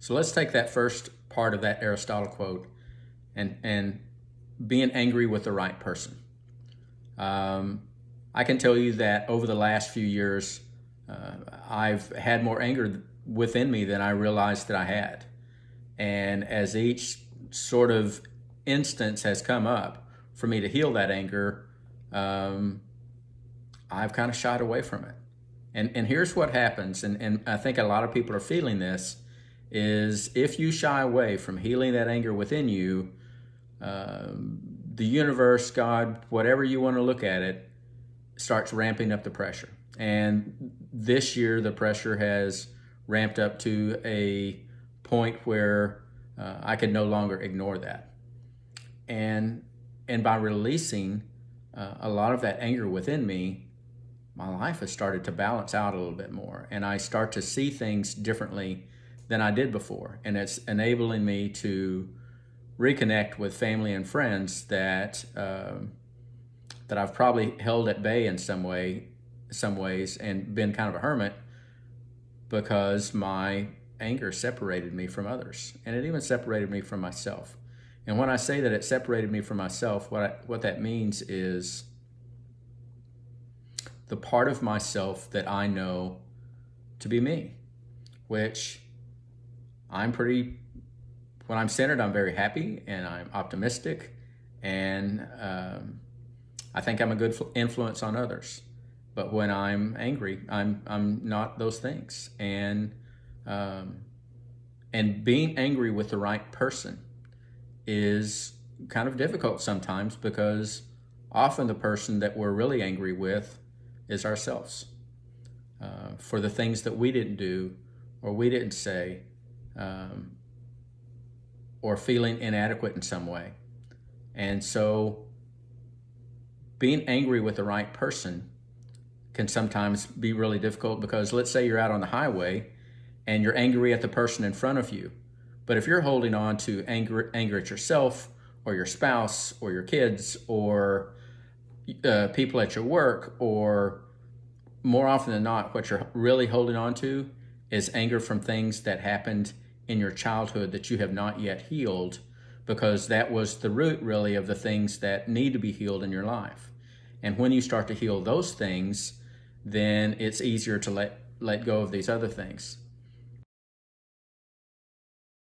So let's take that first part of that Aristotle quote and being angry with the right person. I can tell you that over the last few years, I've had more anger within me than I realized that I had. And as each sort of instance has come up for me to heal that anger, I've kind of shied away from it. And here's what happens, and I think a lot of people are feeling this, is if you shy away from healing that anger within you, the universe, God, whatever you want to look at it, starts ramping up the pressure. And this year, the pressure has ramped up to a point where I could no longer ignore that. And by releasing a lot of that anger within me, my life has started to balance out a little bit more. And I start to see things differently than I did before. And it's enabling me to reconnect with family and friends that that I've probably held at bay in some ways, and been kind of a hermit because my anger separated me from others, and it even separated me from myself. And when I say that it separated me from myself, what that means is the part of myself that I know to be me, which when I'm centered, I'm very happy and I'm optimistic, and I think I'm a good influence on others. But when I'm angry, I'm not those things. And being angry with the right person is kind of difficult sometimes, because often the person that we're really angry with is ourselves, for the things that we didn't do or we didn't say, or feeling inadequate in some way. And so being angry with the right person can sometimes be really difficult, because let's say you're out on the highway and you're angry at the person in front of you. But if you're holding on to anger at yourself or your spouse or your kids or people at your work, or more often than not, what you're really holding on to is anger from things that happened in your childhood that you have not yet healed, because that was the root really of the things that need to be healed in your life. And when you start to heal those things, then it's easier to let go of these other things.